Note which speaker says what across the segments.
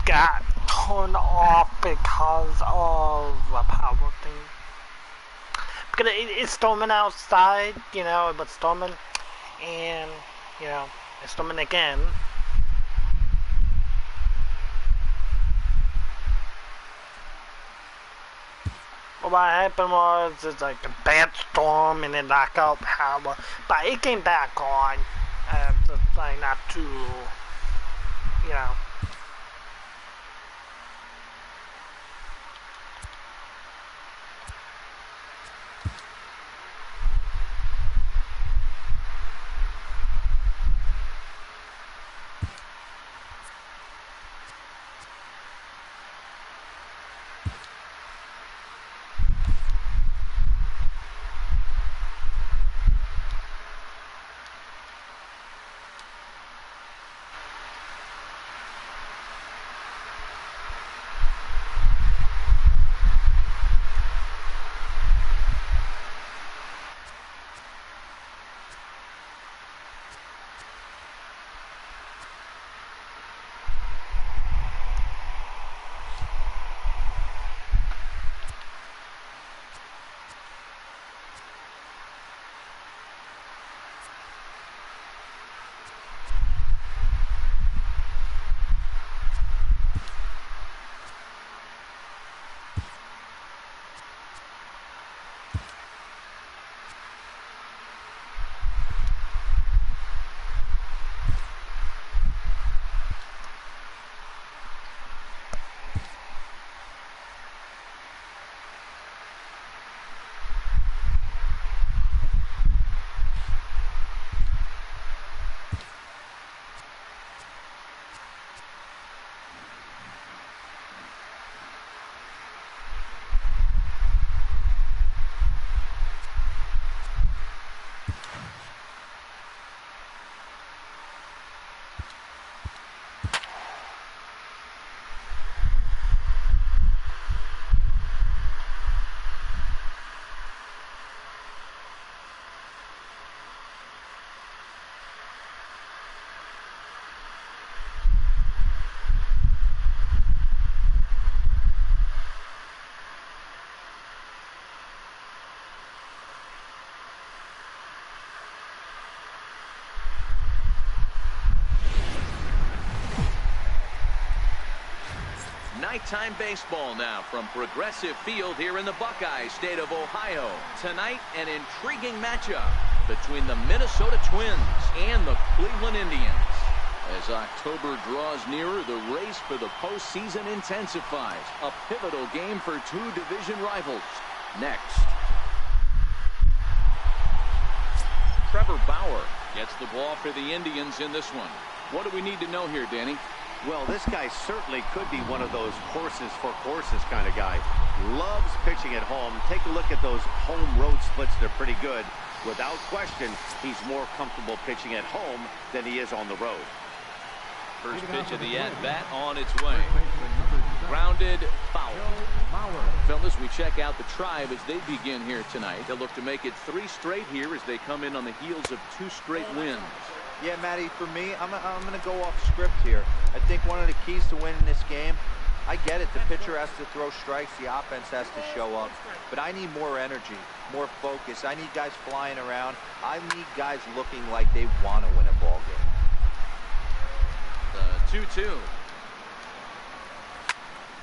Speaker 1: got turned off because of a power thing. Because it's storming outside, you know, it was storming, and, you know, it's storming again. But what happened was, it's like a bad storm and it knocked out power, but it came back on, just like not too, you know.
Speaker 2: Nighttime baseball now from Progressive Field here in the Buckeye State of Ohio. Tonight, an intriguing matchup between the Minnesota Twins and the Cleveland Indians. As October draws nearer, the race for the postseason intensifies. A pivotal game for two division rivals. Next. Trevor Bauer gets the ball for the Indians in this one. What do we need to know here, Danny?
Speaker 3: Well, this guy certainly could be one of those horses for courses kind of guy. Loves pitching at home. Take a look at those home road splits. They're pretty good. Without question, he's more comfortable pitching at home than he is on the road.
Speaker 2: First pitch of the at-bat on its way. Grounded foul. Fellas, we check out the Tribe as they begin here tonight. They'll look to make it 3 straight here as they come in on the heels of 2 straight wins.
Speaker 4: Yeah, Matty, for me, I'm going to go off script here. I think one of the keys to winning this game, I get it, the pitcher has to throw strikes, the offense has to show up, but I need more energy, more focus. I need guys flying around. I need guys looking like they want to win a ball game.
Speaker 2: The 2-2.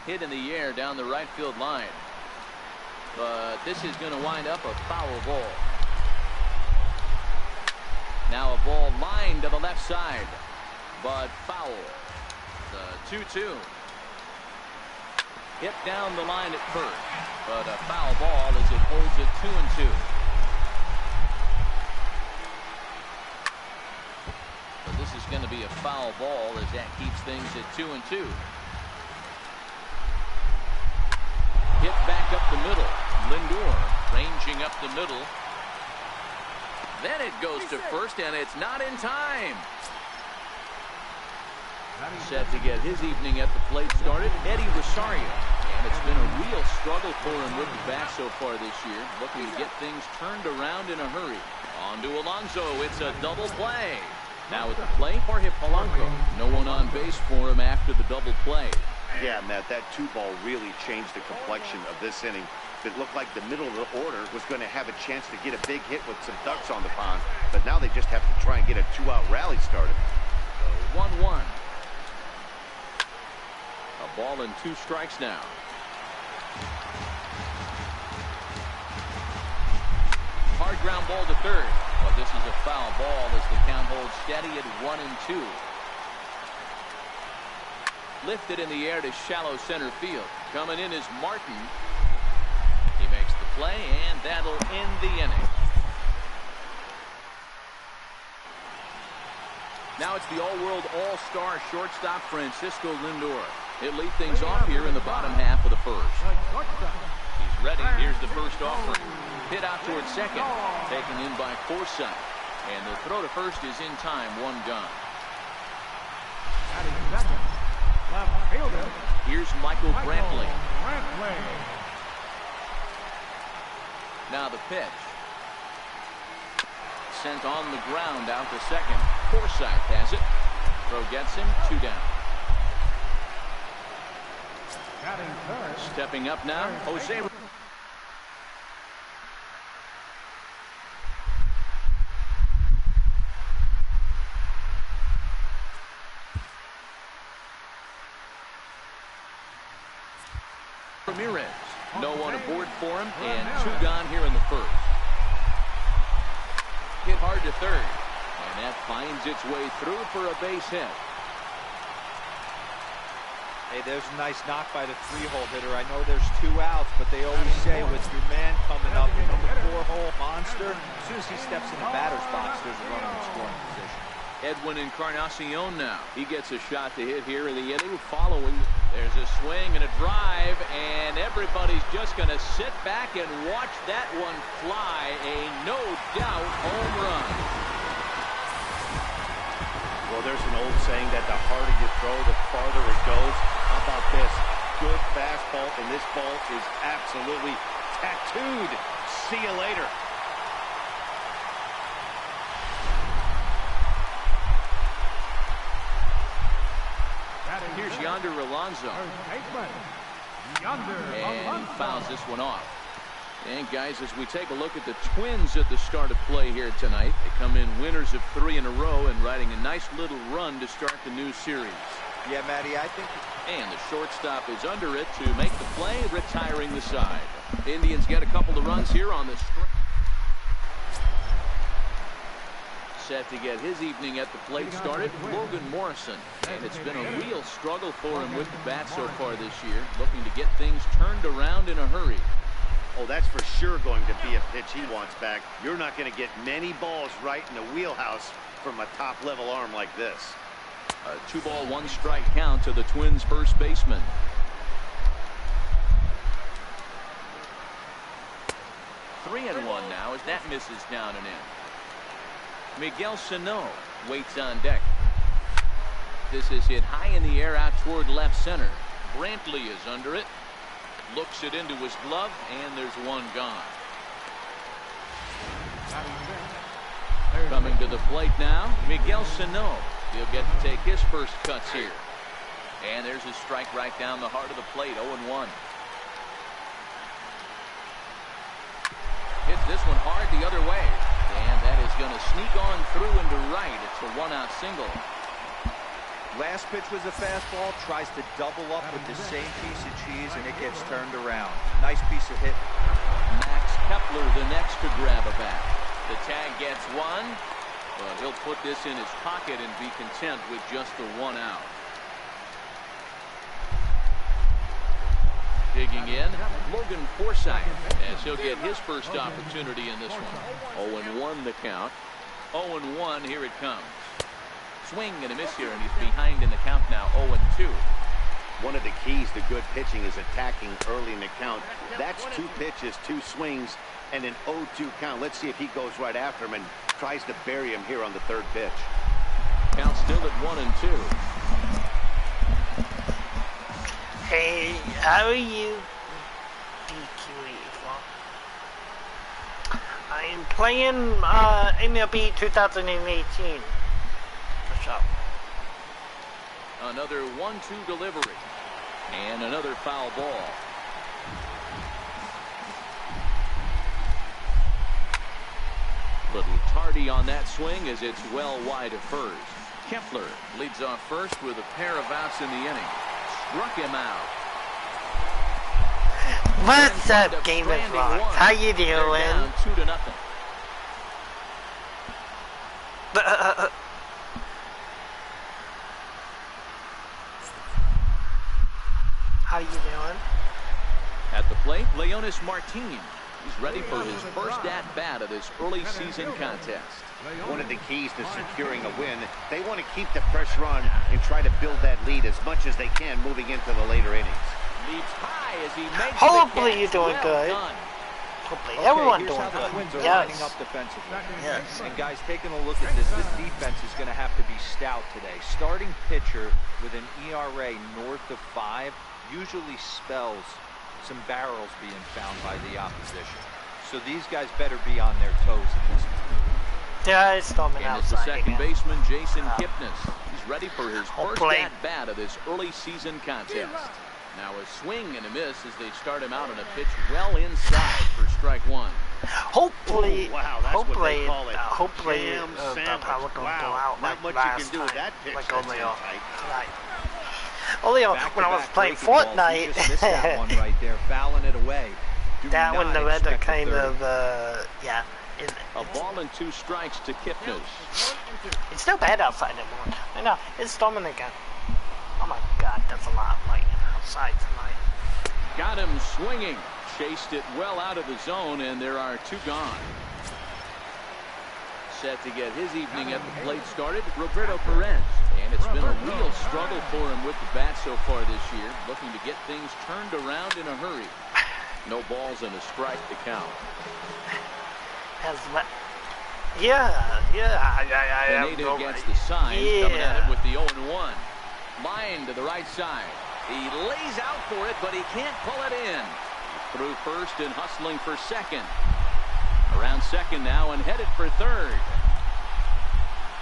Speaker 2: Hit in the air down the right field line. But this is going to wind up a foul ball. Now a ball lined to the left side, but foul. The 2-2. Hit down the line at first, but a foul ball as it holds it 2-2. So this is going to be a foul ball as that keeps things at 2-2. Hit back up the middle. Lindor ranging up the middle. Then it goes to first, and it's not in time. Set to get his evening at the plate started, Eddie Rosario. And it's been a real struggle for him with the bat so far this year. Looking to get things turned around in a hurry. On to Alonso. It's a double play. Now at the plate, Jorge Polanco. No one on base for him after the double play.
Speaker 3: Yeah, Matt, that 2-ball really changed the complexion of this inning. It looked like the middle of the order was going to have a chance to get a big hit with some ducks on the pond, but now they just have to try and get a 2-out rally started.
Speaker 2: So 1-1. A ball and 2 strikes now. Hard ground ball to third. But this is a foul ball as the count holds steady at 1-2. Lifted in the air to shallow center field. Coming in is Martin. He makes the play, and that'll end the inning. Now it's the all-world all-star shortstop Francisco Lindor. He'll lead things off here in the bottom half of the first. He's ready. Here's the first offering. Hit out towards second. Taken in by Forsythe. And the throw to first is in time. 1 gone. Here's Michael Brantley. Now the pitch. Sent on the ground out to second. Forsythe has it. Throw gets him. 2 down. Stepping up now, Jose. Ramirez. No one aboard for him, and 2 gone here in the first. Hit hard to third, and that finds its way through for a base hit.
Speaker 4: Hey, there's a nice knock by the 3-hole hitter. I know there's 2 outs, but they always say with your man coming up, the number 4-hole monster, as soon as he steps in the batter's box, there's a runner in scoring position.
Speaker 2: Edwin Encarnacion now. He gets a shot to hit here in the inning. Following, there's a swing and a drive, and everybody's just going to sit back and watch that one fly. A no-doubt home run.
Speaker 3: Well, there's an old saying that the harder you throw, the farther it goes. How about this? Good fastball, and this ball is absolutely tattooed. See you later.
Speaker 2: Here's Yonder Alonso. And he fouls this one off. And guys, as we take a look at the Twins at the start of play here tonight, they come in winners of 3 in a row and riding a nice little run to start the new series.
Speaker 4: Yeah, Matty, I think.
Speaker 2: And the shortstop is under it to make the play, retiring the side. Indians get a couple of runs here on the string. Set to get his evening at the plate started, Logan Morrison. And it's been a real struggle for him with the bat so far this year, looking to get things turned around in a hurry.
Speaker 3: Oh, that's for sure going to be a pitch he wants back. You're not going to get many balls right in the wheelhouse from a top-level arm like this.
Speaker 2: A 2-ball, 1-strike count to the Twins' first baseman. Three and one now as that misses down and in. Miguel Sano waits on deck. This is hit high in the air out toward left center. Brantley is under it. Looks it into his glove, and there's 1 gone. Coming to the plate now, Miguel Sano. He'll get to take his first cuts here. And there's a strike right down the heart of the plate, 0-1. Hit this one hard the other way. And that is going to sneak on through into right. It's a 1-out single.
Speaker 4: Last pitch was a fastball, tries to double up with the same piece of cheese, and it gets turned around. Nice piece of hit.
Speaker 2: Max Kepler the next to grab a bat. The tag gets 1, but he'll put this in his pocket and be content with just the 1 out. Digging in, Logan Forsythe, as he'll get his first opportunity in this one. 0-1 the count. 0-1, here it comes. Swing and a miss here, and he's behind in the count now, 0-2.
Speaker 3: One of the keys to good pitching is attacking early in the count. That's 2 pitches, 2 swings, and an 0-2 count. Let's see if he goes right after him and tries to bury him here on the 3rd pitch.
Speaker 2: Count still at 1-2.
Speaker 1: Hey, how are you? I am playing MLB 2018. What's up?
Speaker 2: Another 1-2 delivery. And another foul ball. Little tardy on that swing as it's well wide of first. Kepler leads off first with a pair of outs in the inning. Struck him out.
Speaker 1: What's up, Game of Vlogs? How you doing?
Speaker 2: Down 2-0.
Speaker 1: How you doing?
Speaker 2: At the plate, Leonis Martin. He's ready for his first at-bat of this early season contest.
Speaker 3: One of the keys to securing a win, they want to keep the pressure on and try to build that lead as much as they can moving into the later innings.
Speaker 2: Leaps high as he makes
Speaker 1: Hopefully you're
Speaker 2: the
Speaker 1: doing
Speaker 2: catch.
Speaker 1: good.
Speaker 2: Well done.
Speaker 1: Hopefully
Speaker 4: Okay,
Speaker 1: everyone
Speaker 4: here's
Speaker 1: doing
Speaker 4: how the
Speaker 1: good.
Speaker 4: Twins are
Speaker 1: Yes.
Speaker 4: lining up defensively.
Speaker 1: Yes.
Speaker 4: And guys, taking a look at this defense is going to have to be stout today. Starting pitcher with an ERA north of 5 usually spells some barrels being found by the opposition. So these guys better be on their toes in this one.
Speaker 1: Yeah, it's storming
Speaker 2: And it's the
Speaker 1: outside
Speaker 2: second
Speaker 1: again.
Speaker 2: baseman, Jason Kipnis. He's ready for his first
Speaker 1: Hopefully.
Speaker 2: at-bat of this early season contest. Now a swing and a miss as they start him out on a pitch well inside for strike one.
Speaker 1: Hopefully,
Speaker 3: Oh, wow, that's what
Speaker 1: hopefully,
Speaker 3: they call it.
Speaker 1: hopefully,
Speaker 3: Jam
Speaker 1: the
Speaker 3: sandwich.
Speaker 1: power don't go
Speaker 3: Wow,
Speaker 1: out
Speaker 3: not
Speaker 1: like
Speaker 3: much
Speaker 1: last
Speaker 3: you can do with
Speaker 1: time,
Speaker 3: that pitch
Speaker 1: like
Speaker 3: that's
Speaker 1: only
Speaker 3: in
Speaker 1: on
Speaker 3: tight.
Speaker 1: tonight. Only when I was
Speaker 4: Back-to-back
Speaker 1: playing
Speaker 4: breaking balls. He just missed that
Speaker 1: Fortnite.
Speaker 4: one right there, fouling it away. Do
Speaker 1: That one,
Speaker 4: not
Speaker 1: the weather
Speaker 4: expect a
Speaker 1: kind
Speaker 4: 30.
Speaker 1: of, yeah.
Speaker 2: A ball and 2 strikes to Kipnis.
Speaker 1: It's still bad outside anymore. I know, it's storming again. Oh my god, that's a lot of light outside tonight.
Speaker 2: Got him swinging. Chased it well out of the zone, and there are 2 gone. Set to get his evening at the plate started, Roberto Perez. And it's been a real struggle for him with the bat so far this year, looking to get things turned around in a hurry. No balls and a strike to count. Pineda gets the sign, coming at him with the 0-1. Line to the right side. He lays out for it, but he can't pull it in. Through first and hustling for second. Around second now and headed for third.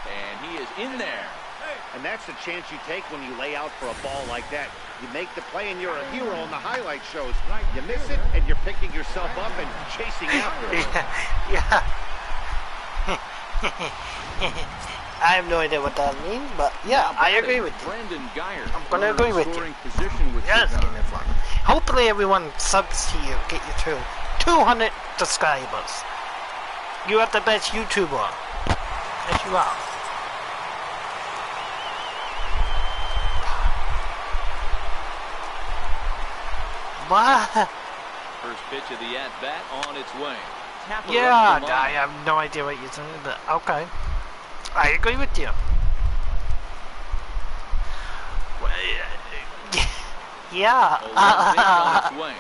Speaker 2: And he is in there.
Speaker 3: And that's the chance you take when you lay out for a ball like that. You make the play and you're a hero in the highlight shows. You miss it and you're picking yourself up and chasing after it.
Speaker 1: Yeah. I have no idea what that means, but yeah, I agree with you.
Speaker 2: Brandon Geyer.
Speaker 1: I'm gonna agree with you.
Speaker 2: Scoring position with
Speaker 1: Yes,
Speaker 2: 2
Speaker 1: Game of Vlogs. Hopefully everyone subs to you, get you to 200 subscribers. You are the best YouTuber. Yes, you are. What?
Speaker 2: First pitch of the at-bat on its way. Tapper
Speaker 1: Yeah,
Speaker 2: up the line.
Speaker 1: I have no idea what you're saying, but okay. I agree with you. Yeah.
Speaker 2: A left pitch on its way.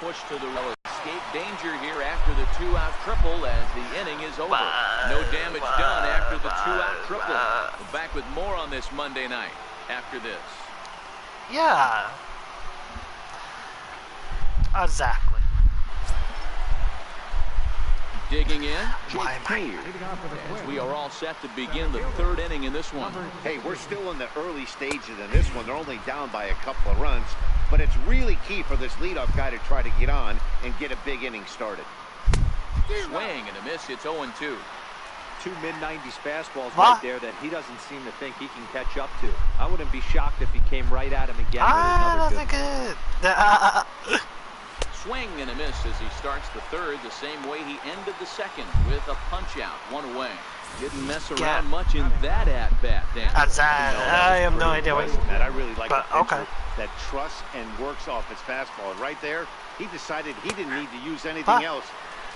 Speaker 2: Push to the right. Escape danger here after the 2-out triple as the inning is over. No damage done after the 2-out triple. We're back with more on this Monday night after this.
Speaker 1: Yeah. Exactly.
Speaker 2: Digging in,
Speaker 1: Why am I?
Speaker 2: as we are all set to begin the 3rd inning in this one.
Speaker 3: Hey, we're still in the early stages in this one. They're only down by a couple of runs. But it's really key for this leadoff guy to try to get on and get a big inning started.
Speaker 2: Swing and a miss. It's 0-2.
Speaker 4: 2 mid-90s fastballs
Speaker 1: What?
Speaker 4: right there that he doesn't seem to think he can catch up to. I wouldn't be shocked if he came right at him again with
Speaker 1: That's
Speaker 4: another
Speaker 1: good.
Speaker 2: Swing and a miss as he starts the 3rd the same way he ended the 2nd with a punch-out, 1 away. Didn't mess around much in that at-bat, Dan.
Speaker 1: I have no idea what.
Speaker 3: That I really like
Speaker 1: But,
Speaker 3: a pitcher
Speaker 1: okay.
Speaker 3: that trusts and works off his fastball. And right there, he decided he didn't need to use anything
Speaker 1: Huh?
Speaker 3: else.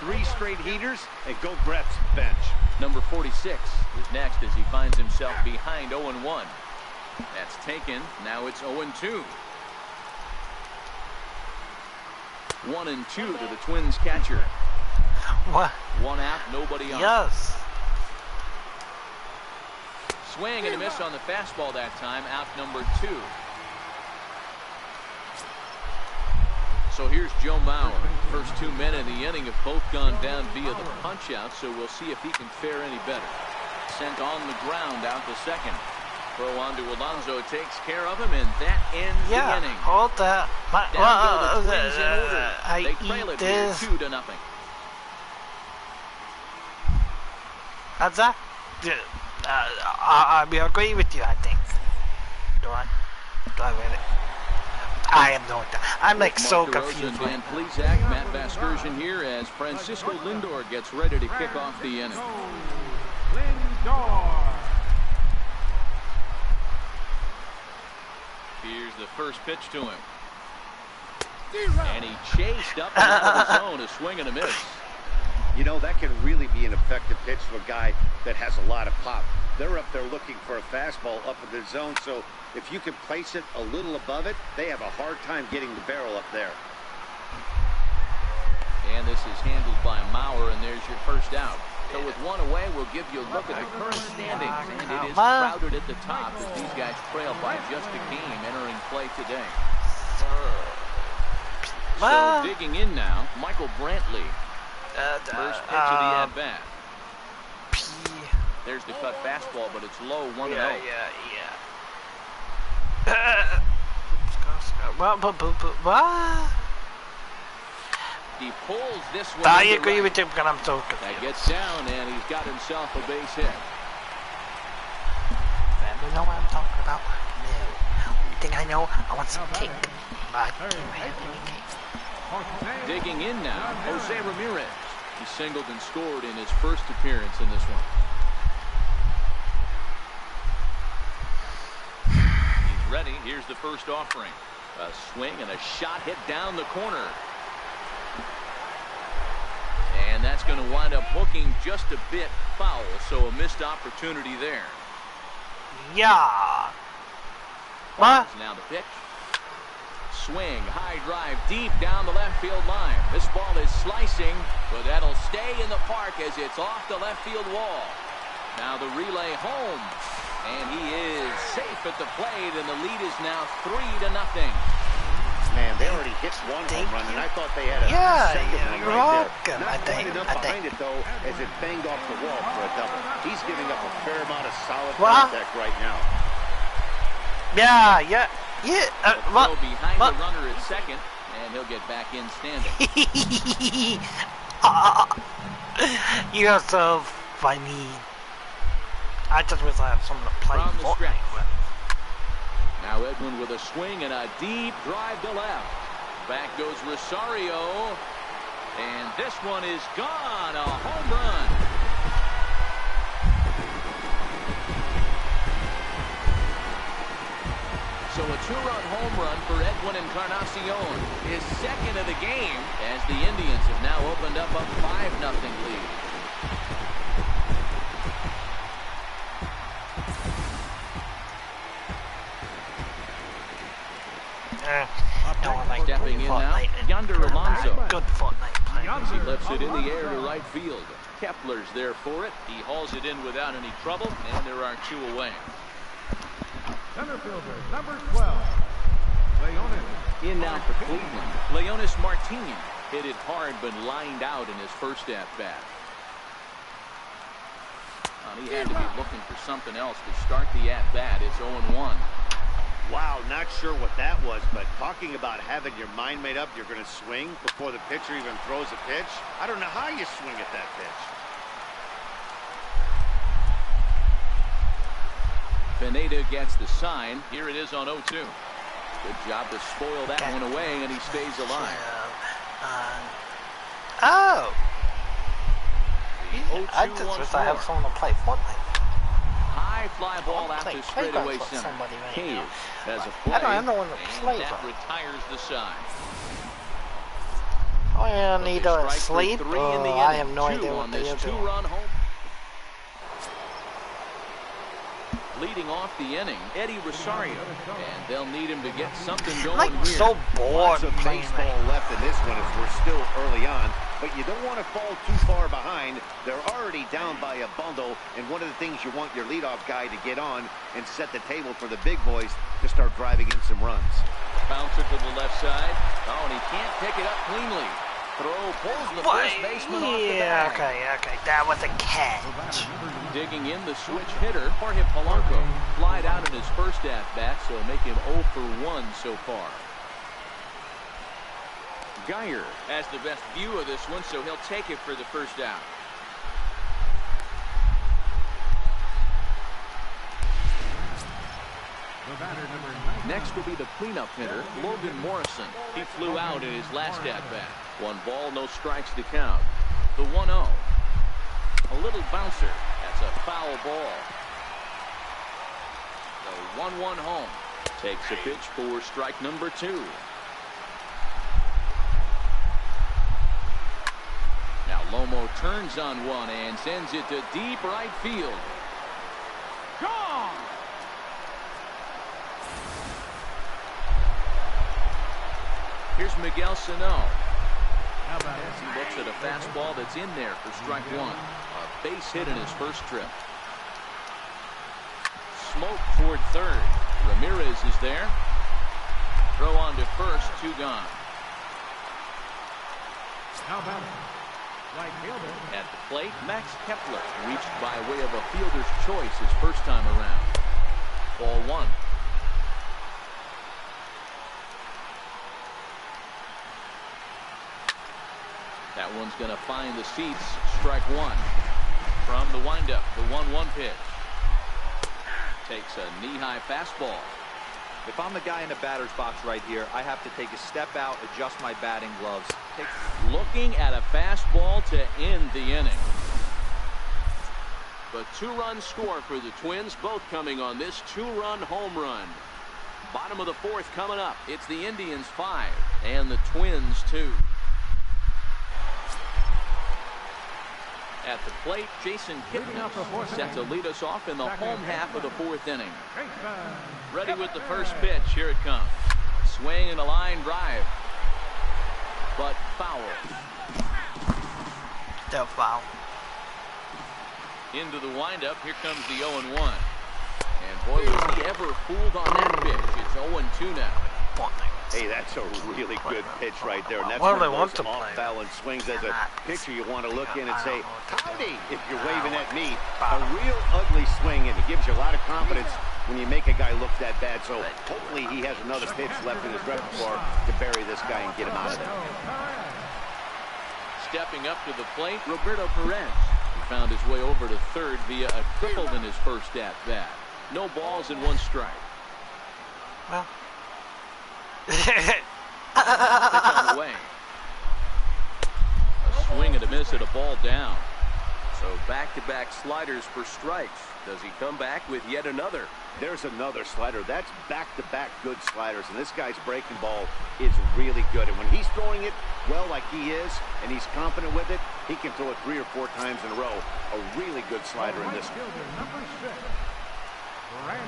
Speaker 3: 3 straight heaters and go grab some bench.
Speaker 2: Number 46 is next as he finds himself behind 0-1. That's taken. Now it's 0-2. 1-2 to the Twins catcher.
Speaker 1: What?
Speaker 2: 1 out, nobody on.
Speaker 1: Yes.
Speaker 2: Swing and a miss on the fastball that time. Out number 2. So here's Joe Mauer. First 2 men in the inning have both gone down via the punch out, so we'll see if he can fare any better. Sent on the ground out to second. Throw on to Alonso takes care of him, and that ends the inning.
Speaker 1: Hold that.
Speaker 2: Down go the Twins in order. They
Speaker 1: I
Speaker 2: trail
Speaker 1: eat
Speaker 2: it here
Speaker 1: this.
Speaker 2: 2-0.
Speaker 1: How's that? I agree with you, I think. Do I really? I have no idea. I'm like so confused.
Speaker 2: Dan Plesac, Matt Vasgersian here as Francisco Lindor gets ready to kick off the inning. Here's the first pitch to him. And he chased up and out of the zone, a swing and a miss.
Speaker 3: You know, that can really be an effective pitch to a guy that has a lot of pop. They're up there looking for a fastball up in the zone, so if you can place it a little above it, they have a hard time getting the barrel up there.
Speaker 2: And this is handled by Mauer, and there's your first out. So with one away, we'll give you a look at the current standings. And it is crowded at the top as these guys trail by just a game entering play today. So digging in now, Michael Brantley. First pitch of the at-bat. There's the cut fastball, but it's low, 1-0.
Speaker 1: What?
Speaker 2: He pulls this one.
Speaker 1: I agree with you, but I'm so confused.
Speaker 2: That gets down, and he's got himself a base hit.
Speaker 1: You know what I'm talking about? No. Only thing I know, I want some cake. I don't have any cake.
Speaker 2: Digging in now, Jose Ramirez. He singled and scored in his first appearance in this one. He's ready. Here's the first offering. A swing and a shot hit down the corner. And that's going to wind up hooking just a bit foul, so a missed opportunity there.
Speaker 1: Yeah. What?
Speaker 2: Now the pitch. Swing, high drive, deep down the left field line. This ball is slicing, but that'll stay in the park as it's off the left field wall. Now the relay home, and he is safe at the plate, and the lead is now 3-0.
Speaker 3: Man, they already hit one home run, and I thought they had a second one right there. Not quite enough behind it, though, as it banged off the wall for a double. He's giving up a fair amount of solid contact right now.
Speaker 1: Yeah.
Speaker 2: Throw behind the runner at second, and he'll get back in standing.
Speaker 1: You're so funny. I just wish I had someone to play
Speaker 2: From the
Speaker 1: for.
Speaker 2: stretch. Now Edwin with a swing and a deep drive to left. Back goes Rosario, and this one is gone. A home run. So a two-run home run for Edwin Encarnacion, his second of the game, as the Indians have now opened up a 5-0 lead. Stepping in now, Yonder Alonso.
Speaker 1: Good Fortnite.
Speaker 2: He lifts it in the air to right field. Kepler's there for it. He hauls it in without any trouble, and there are two away.
Speaker 5: Center fielder, number 12, Leonis.
Speaker 2: In now for Cleveland, Leonis Martin hit it hard but lined out in his first at-bat. He had to be looking for something else to start the at-bat. It's 0-1.
Speaker 3: Wow, not sure what that was, but talking about having your mind made up, you're going to swing before the pitcher even throws a pitch. I don't know how you swing at that pitch.
Speaker 2: Pineda gets the sign. Here it is on 0-2. Good job to spoil that one away, and he stays alive.
Speaker 1: I just wish I have someone to play Fortnite.
Speaker 2: High fly ball out to straightaway center. Cave has a play,
Speaker 1: I don't have no one to play
Speaker 2: and that
Speaker 1: for.
Speaker 2: retires the side.
Speaker 1: I need to sleep. I have no idea what they are doing.
Speaker 2: Two-run home. Leading off the inning, Eddie Rosario, and they'll need him to get something going
Speaker 1: I'm
Speaker 2: here.
Speaker 1: so bored
Speaker 3: Lots of
Speaker 1: playing
Speaker 3: baseball left in this one as we're still early on, but you don't want to fall too far behind. They're already down by a bundle, and one of the things you want your leadoff guy to get on and set the table for the big boys to start driving in some runs.
Speaker 2: Bouncer to the left side. Oh, and he can't pick it up cleanly. Throw pulls the first baseman off the
Speaker 1: Yeah,
Speaker 2: bag.
Speaker 1: okay. That was a catch.
Speaker 2: Digging in the switch hitter, Jorge Polanco. Flied out in his first at-bat, so make him 0 for 1 so far. Geyer has the best view of this one, so he'll take it for the first out. Next will be the cleanup hitter, Logan Morrison. He flew out in his last at-bat. 1 ball, no strikes to count. The 1-0. A little bouncer. That's a foul ball. The 1-1 home. Takes a pitch for strike number 2. Now Lomo turns on one and sends it to deep right field. Gone! Here's Miguel Sano. As he looks at a fastball that's in there for strike 1. A base hit in his first trip. Smoke toward third. Ramirez is there. Throw on to first, 2 gone. At the plate, Max Kepler reached by way of a fielder's choice his first time around. Ball 1. That one's going to find the seats. Strike 1. From the windup, the 1-1 pitch. Takes a knee-high fastball.
Speaker 4: If I'm the guy in the batter's box right here, I have to take a step out, adjust my batting gloves.
Speaker 2: Looking at a fastball to end the inning. The 2-run score for the Twins, both coming on this 2-run home run. Bottom of the 4th coming up. It's the Indians 5 and the Twins 2. At the plate, Jason Kipnis set to lead us off in the home half of the 4th inning. Ready with the first pitch. Here it comes. Swing and a line drive. But foul.
Speaker 1: Still foul.
Speaker 2: Into the windup. Here comes the 0-1. And boy, was he ever fooled on that pitch. It's 0-2 now.
Speaker 3: Hey, that's a really good pitch right there. And that's
Speaker 1: What do
Speaker 3: one
Speaker 1: they
Speaker 3: of
Speaker 1: want
Speaker 3: those
Speaker 1: to play?
Speaker 3: off-balance swings. As a pitcher, you want to look in and say, howdy, if you're
Speaker 1: I
Speaker 3: waving
Speaker 1: don't
Speaker 3: at me.
Speaker 1: want
Speaker 3: A real ugly swing, and it gives you a lot of confidence when you make a guy look that bad. So hopefully he has another pitch left in his repertoire to bury this guy and get him out of there.
Speaker 2: Stepping up to the plate, Roberto Perez. He found his way over to third via a triple in his first at-bat. No balls and 1 strike.
Speaker 1: Well.
Speaker 2: Pitch on the way. A swing and a miss at a ball down. So back-to-back sliders for strikes. Does he come back with yet another?
Speaker 3: There's another slider. That's back-to-back good sliders, and this guy's breaking ball is really good. And when he's throwing it well like he is, and he's confident with it, he can throw it 3 or 4 times in a row. A really good slider in this one.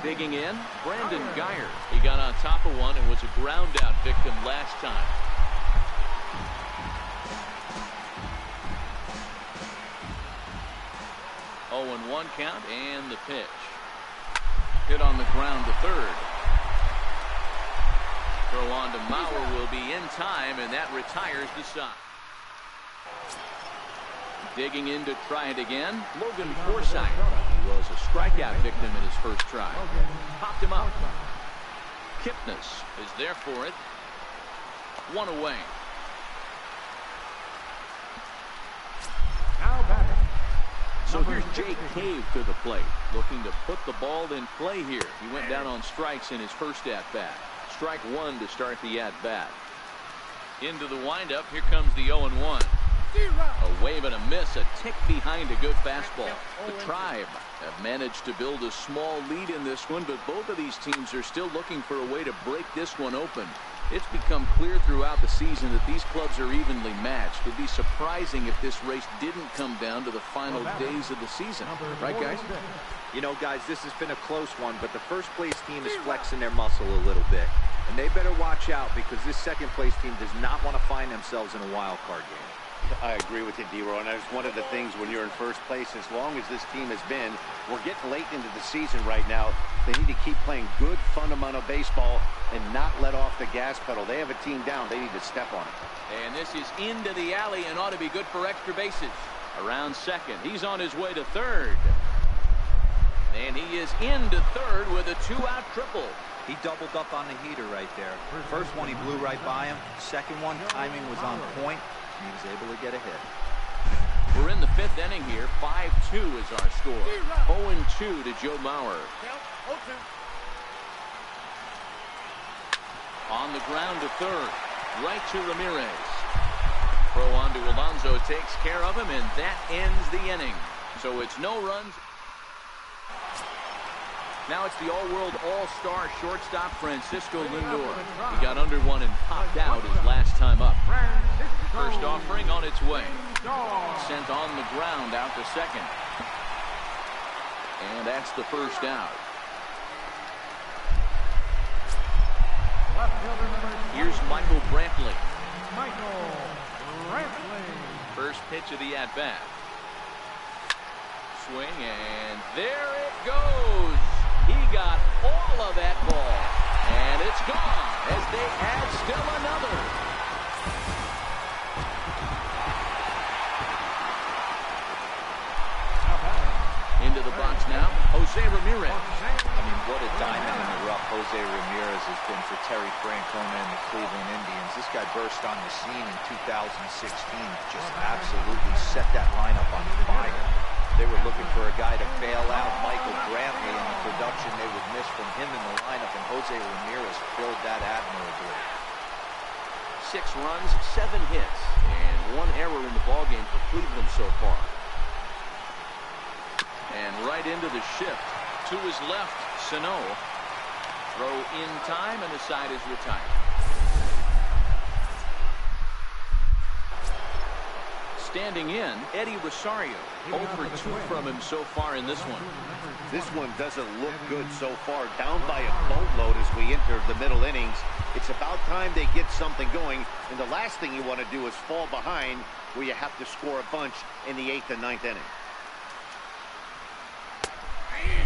Speaker 2: Digging in, Brandon Geyer. He got on top of one and was a ground-out victim last time. Oh, 0-1 count, and the pitch. Hit on the ground to third. Throw on to Mauer will be in time, and that retires the side. Digging in to try it again, Logan Forsythe. He was a strikeout victim in his first try. Popped him up. Kipnis is there for it. 1 away. So here's Jake Cave to the plate, looking to put the ball in play here. He went down on strikes in his first at-bat. Strike 1 to start the at-bat. Into the windup, here comes the 0-1. A wave and a miss, a tick behind a good fastball. The Tribe have managed to build a small lead in this one, but both of these teams are still looking for a way to break this one open. It's become clear throughout the season that these clubs are evenly matched. It'd be surprising if this race didn't come down to the final days of the season. Right, guys?
Speaker 4: You know, guys, this has been a close one, but the first place team is flexing their muscle a little bit. And they better watch out because this second place team does not want to find themselves in a wild card game.
Speaker 3: I agree with you, D-Roy, and that's one of the things when you're in first place, as long as this team has been, we're getting late into the season right now. They need to keep playing good fundamental baseball and not let off the gas pedal. They have a team down. They need to step on it.
Speaker 2: And this is into the alley and ought to be good for extra bases. Around second. He's on his way to third. And he is into third with a 2-out triple.
Speaker 4: He doubled up on the heater right there. First one, he blew right by him. Second one, timing was on point, and he was able to get a hit.
Speaker 2: We're in the 5th inning here. 5-2 is our score. 0-2 to Joe Mauer. On the ground to third. Right to Ramirez. Throw on to Alonso takes care of him, and that ends the inning. So it's no runs. Now it's the all-world all-star shortstop Francisco Lindor. He got under one and popped out his last time up. First offering on its way. Sent on the ground out to second. And that's the first out. Here's Michael Brantley. First pitch of the at-bat. Swing, and there it goes. He got all of that ball, and it's gone as they add still another. Into the box now, Jose Ramirez.
Speaker 4: I mean, what a diamond in the rough Jose Ramirez has been for Terry Francona and the Cleveland Indians. This guy burst on the scene in 2016, just absolutely set that lineup on fire. They were looking for a guy to bail out Michael Brantley, and the production they would miss from him in the lineup, and Jose Ramirez filled that admirably.
Speaker 2: 6 runs, 7 hits, and 1 error in the ballgame for Cleveland so far. And right into the shift. To his left, Sano. Throw in time, and the side is retired. Standing in, Eddie Rosario. 0 for 2 from him so far in this one.
Speaker 3: This one doesn't look good so far. Down by a boatload as we enter the middle innings. It's about time they get something going. And the last thing you want to do is fall behind where you have to score a bunch in the 8th and 9th inning.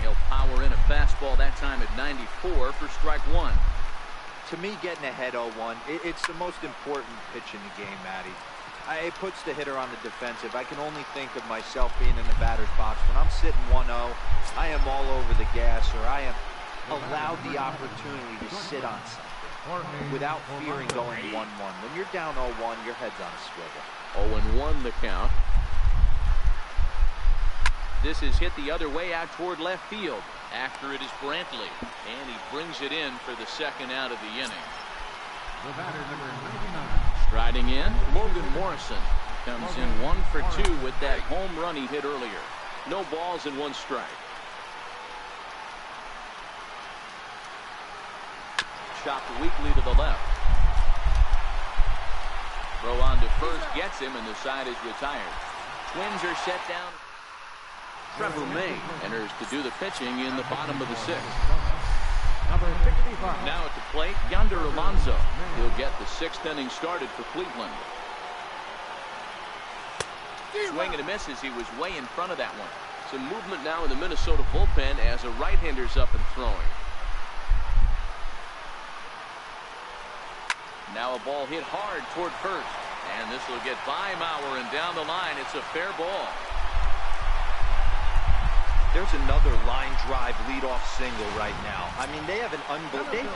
Speaker 2: He'll power in a fastball that time at 94 for strike 1.
Speaker 4: To me, getting ahead 0-1, it's the most important pitch in the game, Matty. It puts the hitter on the defensive. I can only think of myself being in the batter's box. When I'm sitting 1-0, I am all over the gas, or I am allowed the opportunity to sit on something without fearing going 1-1. When you're down 0-1, your head's on a swivel.
Speaker 2: 0-1 the count. This is hit the other way out toward left field. After it is Brantley, and he brings it in for the 2nd out of the inning.
Speaker 5: The batter, number 99.
Speaker 2: Striding in, Logan Morrison comes in 1 for 2 with that home run he hit earlier. No balls and 1 strike. Chopped weakly to the left. Throw on to first, gets him, and the side is retired. Twins are set down. Trevor May enters to do the pitching in the bottom of the 6th.
Speaker 5: Number 65.
Speaker 2: Now at the plate, Yonder Alonso. He'll get the 6th inning started for Cleveland. Swing and a miss as he was way in front of that one. Some movement now in the Minnesota bullpen as a right-hander's up and throwing. Now a ball hit hard toward first. And this will get by Mauer, and down the line, it's a fair ball.
Speaker 4: There's another line drive leadoff single right now. I mean, they've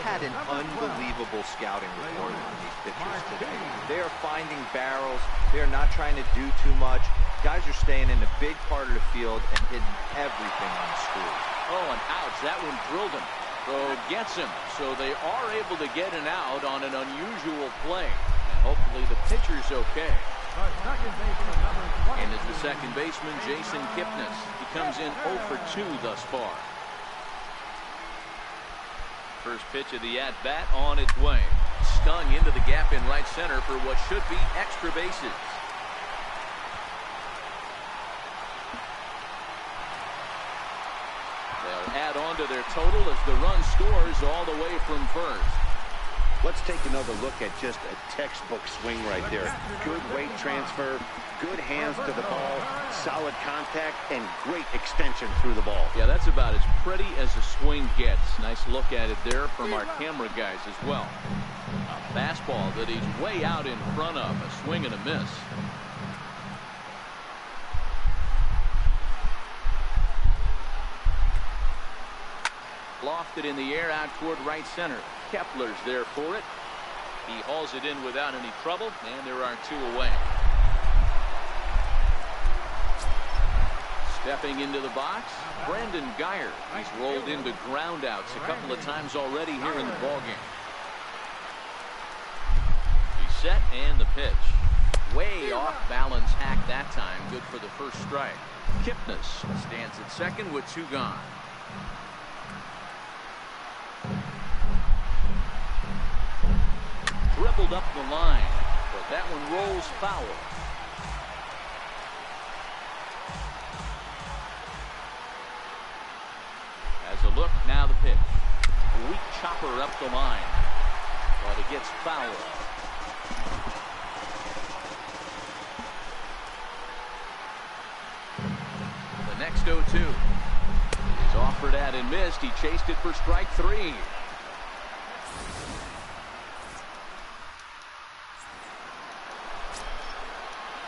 Speaker 4: had an unbelievable scouting report on these pitchers today. They are finding barrels. They are not trying to do too much. Guys are staying in the big part of the field and hitting everything on the screws.
Speaker 2: Oh, and ouch. That one drilled him. Throw gets him. So they are able to get an out on an unusual play. And hopefully the pitcher's okay. And it's the second baseman, Jason Kipnis. He comes in 0 for 2 thus far. First pitch of the at-bat on its way. Stung into the gap in right center for what should be extra bases. They'll add on to their total as the run scores all the way from first.
Speaker 3: Let's take another look at just a textbook swing right there. Good weight transfer, good hands to the ball, solid contact, and great extension through the ball.
Speaker 2: Yeah, that's about as pretty as a swing gets. Nice look at it there from our camera guys as well. A fastball that he's way out in front of. A swing and a miss. Lofted in the air out toward right center. Kepler's there for it. He hauls it in without any trouble, and there are 2 away. Stepping into the box, Brandon Geyer. He's rolled into groundouts a couple of times already here in the ballgame. He's set, and the pitch. Way off balance hack that time. Good for the first strike. Kipnis stands at second with 2 gone. Dribbled up the line, but that one rolls foul. As a look, now the pitch. A weak chopper up the line, but it gets foul. The next 0-2 is offered at and missed. He chased it for strike 3.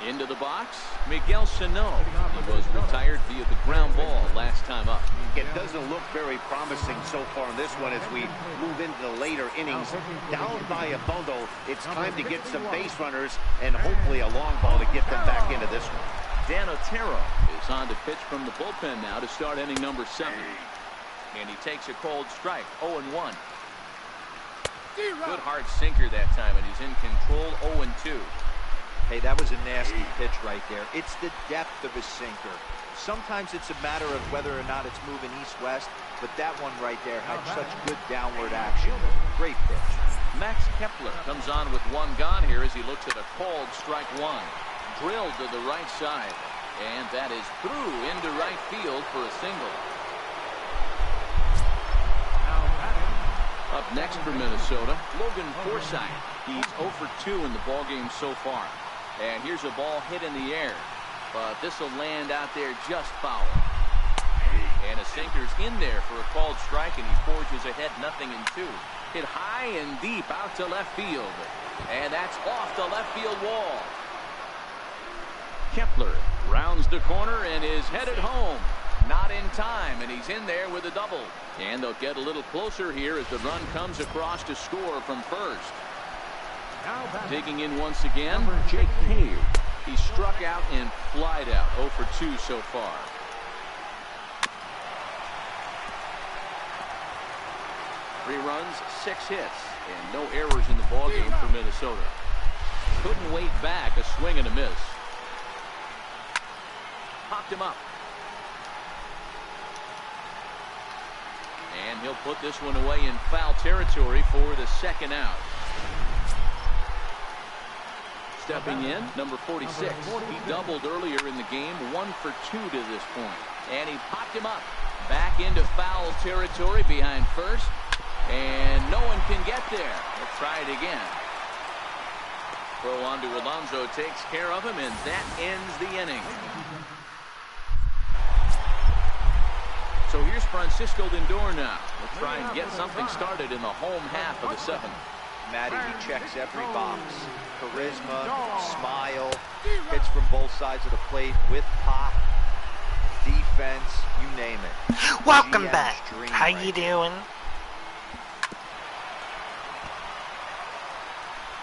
Speaker 2: Into the box, Miguel Sano. He was retired via the ground ball last time up.
Speaker 3: It doesn't look very promising so far in this one as we move into the later innings. Down by a bundle, it's time to get some base runners and hopefully a long ball to get them back into this one.
Speaker 2: Dan Otero is on to pitch from the bullpen now to start inning number 7. And he takes a cold strike, 0-1. Good hard sinker that time, and he's in control, 0-2.
Speaker 4: Hey, that was a nasty pitch right there. It's the depth of his sinker. Sometimes it's a matter of whether or not it's moving east-west, but that one right there had such good downward action. Great pitch.
Speaker 2: Max Kepler comes on with 1 gone here as he looks at a called strike 1. Drilled to the right side, and that is through into right field for a single. Up next for Minnesota, Logan Forsythe. He's 0 for 2 in the ballgame so far. And here's a ball hit in the air, but this will land out there just foul. And a sinker's in there for a called strike, and he forges ahead 0-2. Hit high and deep out to left field, and that's off the left field wall. Kepler rounds the corner and is headed home. Not in time, and he's in there with a double. And they'll get a little closer here as the run comes across to score from first. Digging in once again, Jake Cave. He struck out and flied out, 0 for 2 so far. Three runs, 6 hits, and no errors in the ballgame for Minnesota. Couldn't wait back, a swing and a miss. Popped him up. And he'll put this one away in foul territory for the second out. Stepping in, number 46. He doubled earlier in the game, 1 for 2 to this point. And he popped him up. Back into foul territory behind first. And no one can get there. Let's try it again. Throw on to Alonso takes care of him, and that ends the inning. So here's Francisco Lindor now. We'll try and get something started in the home half of the 7th.
Speaker 4: Matty, he checks every box. Charisma, smile, hits from both sides of the plate with pop, defense, you name it.
Speaker 1: Welcome
Speaker 4: GM's
Speaker 1: back. How
Speaker 4: right
Speaker 1: you doing?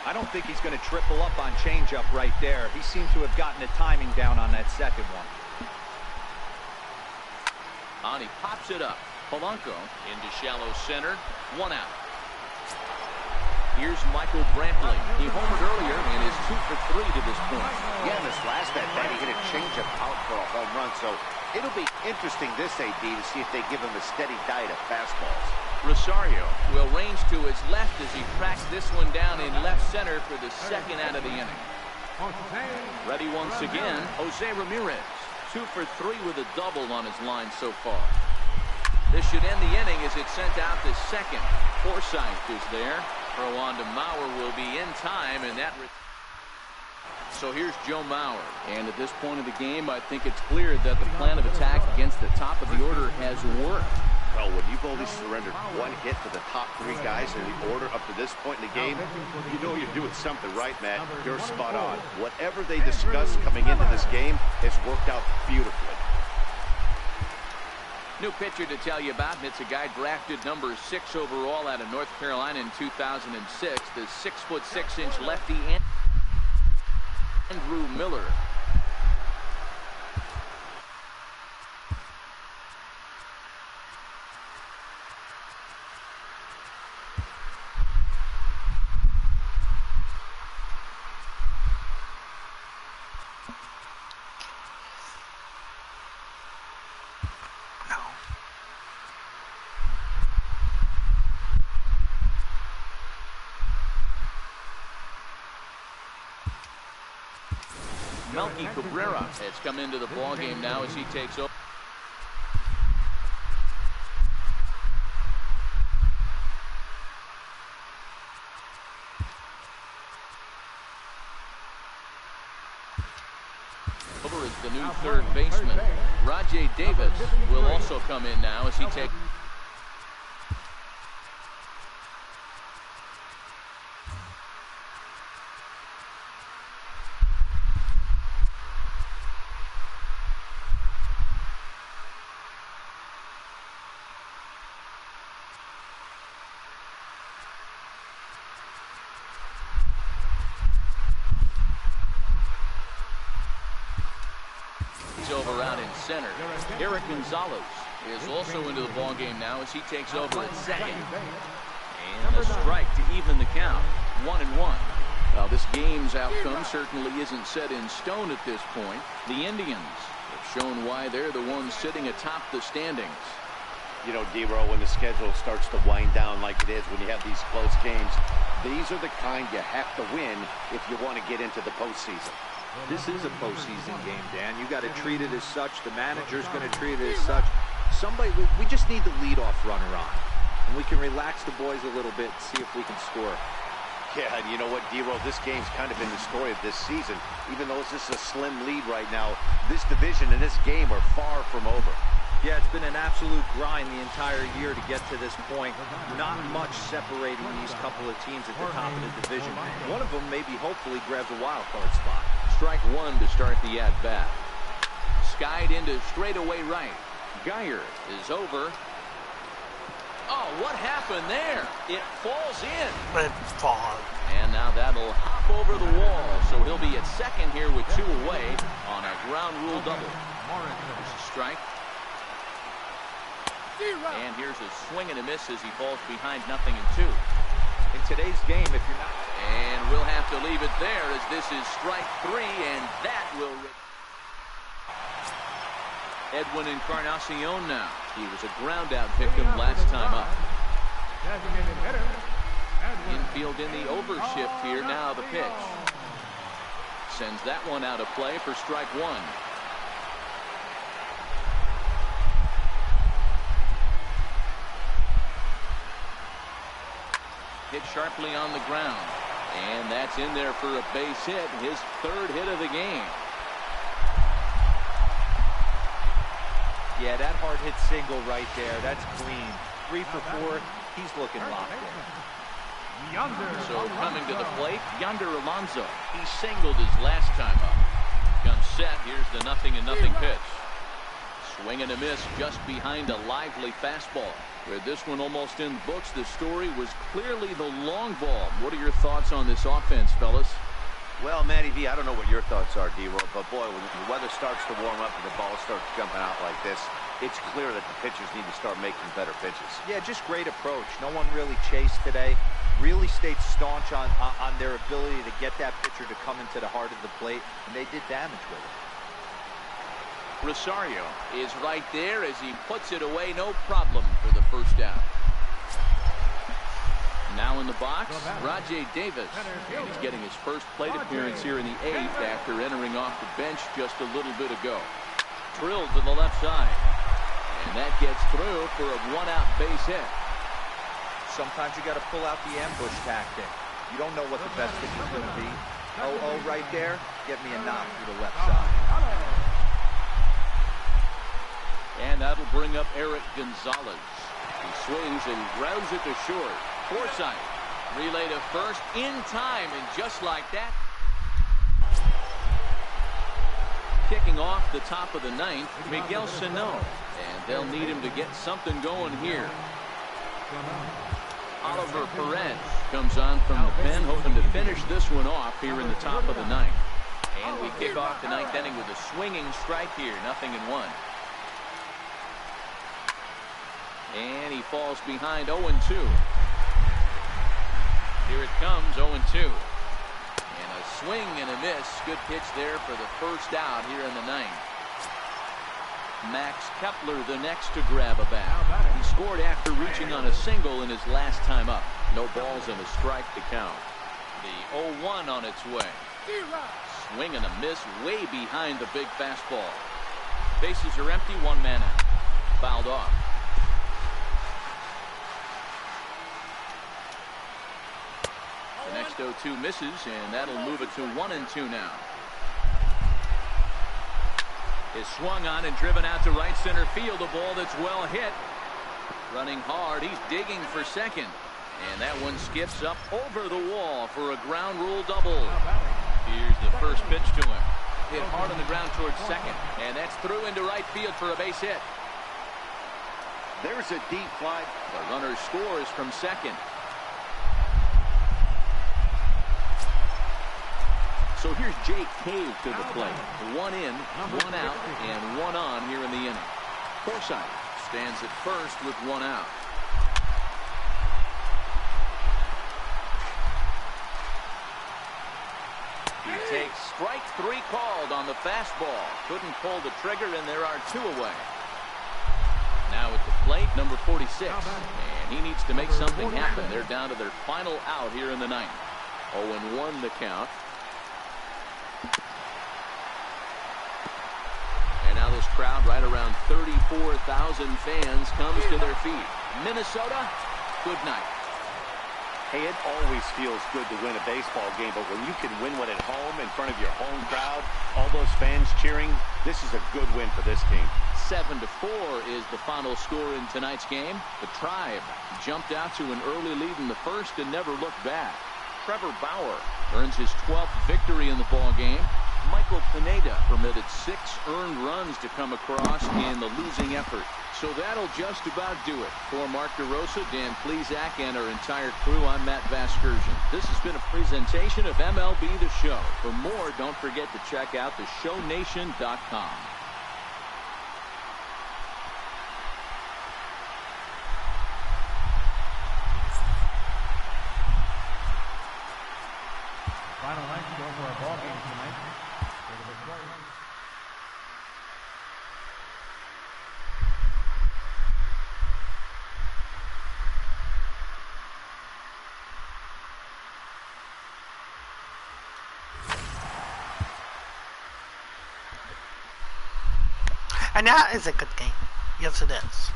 Speaker 4: I don't think he's going to triple up on changeup right there. He seemed to have gotten the timing down on that second one.
Speaker 2: And he pops it up. Polanco into shallow center. 1 out. Here's Michael Brantley. He homered earlier and is 2 for 3 to this point.
Speaker 3: Yeah, in this last at bat, he hit a changeup out for a home run, so it'll be interesting this AD to see if they give him a steady diet of fastballs.
Speaker 2: Rosario will range to his left as he cracks this one down in left center for the second out of the inning. Ready once again, Jose Ramirez. 2 for 3 with a double on his line so far. This should end the inning as it's sent out to second. Forsythe is there. Throw on to Mauer will be in time, and that. So here's Joe Mauer.
Speaker 6: And at this point of the game, I think it's clear that the plan of attack against the top of the order has worked.
Speaker 3: Well, when you've only surrendered one hit to the top three guys in the order up to this point in the game, you know you're doing something right, Matt. You're spot on. Whatever they discussed coming into this game has worked out beautifully.
Speaker 2: New pitcher to tell you about, and it's a guy drafted number 6 overall out of North Carolina in 2006. The 6'6" lefty Andrew Miller. Melky Cabrera has come into the ballgame now as he takes over. Over is the new third baseman. Rajay Davis will also come in now as he takes. Over out in center. Eric Gonzalez is also into the ballgame now as he takes over at second. And a strike to even the count. 1-1. Well, this game's outcome certainly isn't set in stone at this point. The Indians have shown why they're the ones sitting atop the standings.
Speaker 3: You know, D-Row, when the schedule starts to wind down like it is when you have these close games, these are the kind you have to win if you want to get into the postseason.
Speaker 4: This is a postseason game, Dan. You got to treat it as such. The manager's going to treat it as such. We just need the leadoff runner on. And we can relax the boys a little bit and see if we can score.
Speaker 3: Yeah, and you know what, D-Row, this game's kind of been the story of this season. Even though it's just a slim lead right now, this division and this game are far from over.
Speaker 4: Yeah, it's been an absolute grind the entire year to get to this point. Not much separating these couple of teams at the top of the division. One of them maybe hopefully grabs a wild card spot.
Speaker 2: Strike one to start the at-bat. Skied into straightaway right. Geyer is over. Oh, what happened there? It falls in.
Speaker 1: It falls.
Speaker 2: And now that'll hop over the wall. So he'll be at second here with 2 away on a ground rule double. There's a strike. And here's a swing and a miss as he falls behind 0-2.
Speaker 4: In today's game, if you're not...
Speaker 2: And we'll have to leave it there as this is strike 3, and that will... Edwin Encarnacion now. He was a ground-out victim last time up. Infield in the overshift here now, the pitch. Sends that one out of play for strike 1. Hit sharply on the ground. And that's in there for a base hit, his 3rd hit of the game.
Speaker 4: Yeah, that hard hit single right there. That's clean. 3 for 4. He's looking locked in.
Speaker 2: So coming to the plate, Yonder Alonso. He singled his last time up. Comes set. Here's the 0-0 pitch. Swing and a miss just behind a lively fastball. With this one almost in the books, the story was clearly the long ball. What are your thoughts on this offense, fellas?
Speaker 3: Well, Matty V, I don't know what your thoughts are, D-Roll, but boy, when the weather starts to warm up and the ball starts jumping out like this, it's clear that the pitchers need to start making better pitches.
Speaker 4: Yeah, just great approach. No one really chased today. Really stayed staunch on their ability to get that pitcher to come into the heart of the plate, and they did damage with it.
Speaker 2: Rosario is right there as he puts it away, no problem for the first out. Now in the box, Rajay Davis. He's getting his first plate appearance here in the 8th after entering off the bench just a little bit ago. Drilled to the left side. And that gets through for a 1-out base hit.
Speaker 4: Sometimes you got to pull out the ambush tactic. You don't know what the best pitch is going to be. Oh, right there. Get me a knock through the left side.
Speaker 2: And that'll bring up Eric Gonzalez. He swings and grounds it to short. Forsythe. Relay to first in time, and just like that. Kicking off the top of the ninth, Miguel Sano. And they'll need him to get something going here. Oliver Perez comes on from the pen, hoping to finish this one off here in the top of the ninth. And we kick off the ninth inning with a swinging strike here, 0-1. And he falls behind 0-2. Here it comes, 0-2. And a swing and a miss. Good pitch there for the first out here in the ninth. Max Kepler the next to grab a bat. He scored after reaching on a single in his last time up. No balls and a strike to count. The 0-1 on its way. Swing and a miss way behind the big fastball. Bases are empty, one man out. Fouled off. The next 0-2 misses, and that'll move it to 1-2 now. Is swung on and driven out to right center field. A ball that's well hit. Running hard. He's digging for second. And that one skips up over the wall for a ground rule double. Here's the first pitch to him. Hit hard on the ground towards second. And that's through into right field for a base hit.
Speaker 3: There's a deep fly.
Speaker 2: The runner scores from second. So here's Jake Cave to the plate. One in, one out, and one on here in the inning. Forsythe stands at first with one out. He takes strike three called on the fastball. Couldn't pull the trigger, and there are two away. Now at the plate, number 46. And he needs to make something happen. They're down to their final out here in the ninth. 0-1 the count. And now this crowd, right around 34,000 fans, comes to their feet. Minnesota, good night.
Speaker 3: Hey, it always feels good to win a baseball game, but when you can win one at home in front of your home crowd, all those fans cheering, this is a good win for this team.
Speaker 2: 7-4 is the final score in tonight's game. The Tribe jumped out to an early lead in the first and never looked back. Trevor Bauer earns his 12th victory in the ball game. Michael Pineda permitted 6 earned runs to come across in the losing effort. So that'll just about do it. For Mark DeRosa, Dan Plesac, and our entire crew, I'm Matt Vasgersian. This has been a presentation of MLB The Show. For more, don't forget to check out theshownation.com.
Speaker 5: Final line score for our ball game tonight.
Speaker 1: And that is a good game. Yes, it is.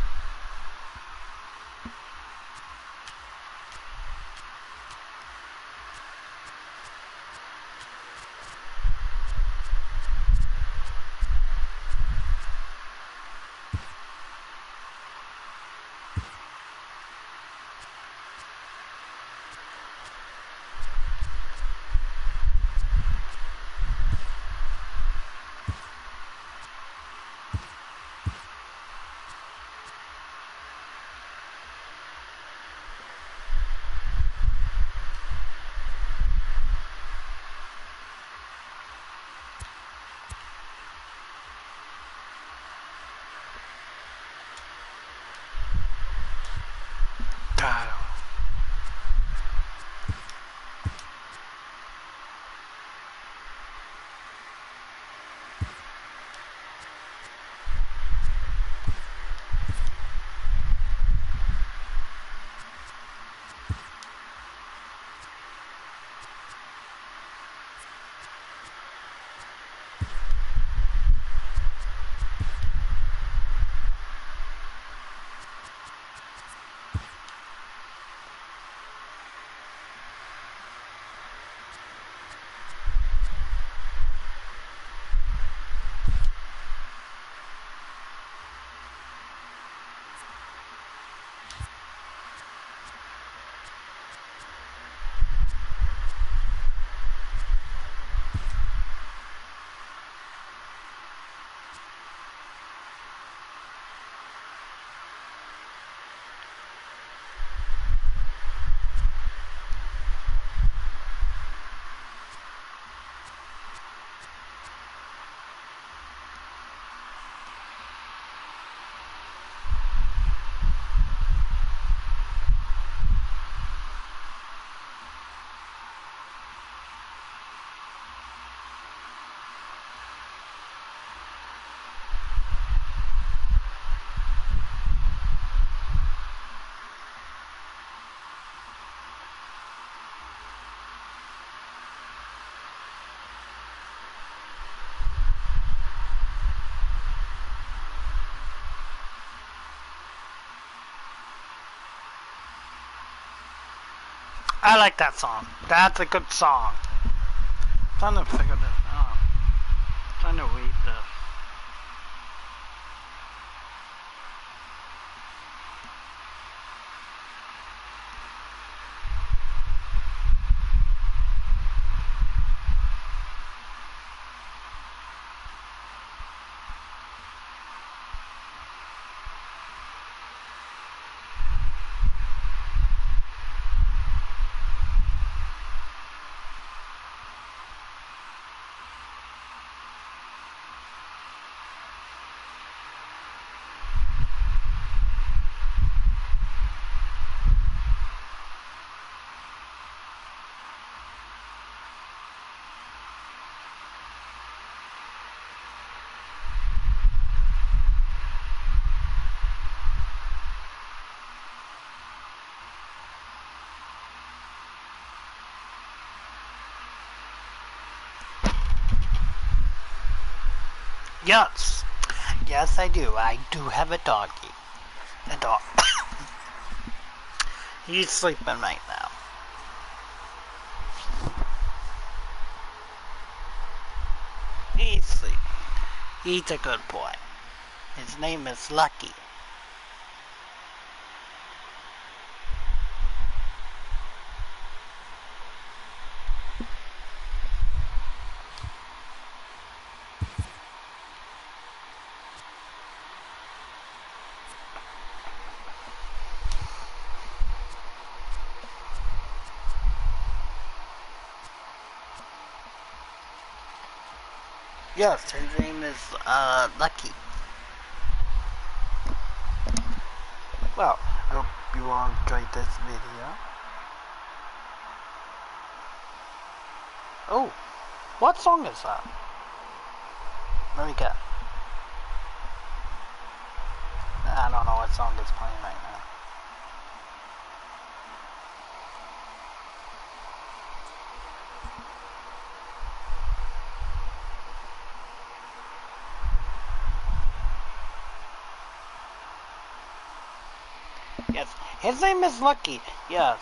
Speaker 1: I like that song. That's a good song. I'm trying to figure this out. I'm trying to read this. Yes. Yes, I do. I do have a doggy. A dog. He's sleeping right now. He's sleeping. He's a good boy. His name is Lucky. Yes, his name is Lucky. Well, I hope you all enjoyed this video. Oh, what song is that? Let me get. I don't know what song is playing right now. Yes, his name is Lucky. Yes.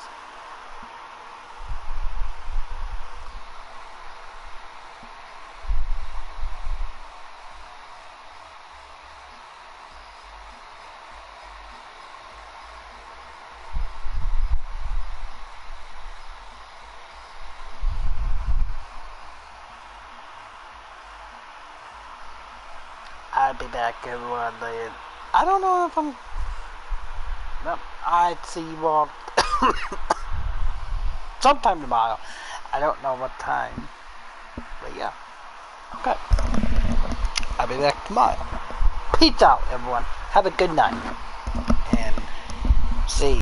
Speaker 1: I'll be back everyone later. I don't know if I'm... No, I'd see you all sometime tomorrow. I don't know what time. But yeah. Okay. I'll be back tomorrow. Peace out, everyone. Have a good night. And see you.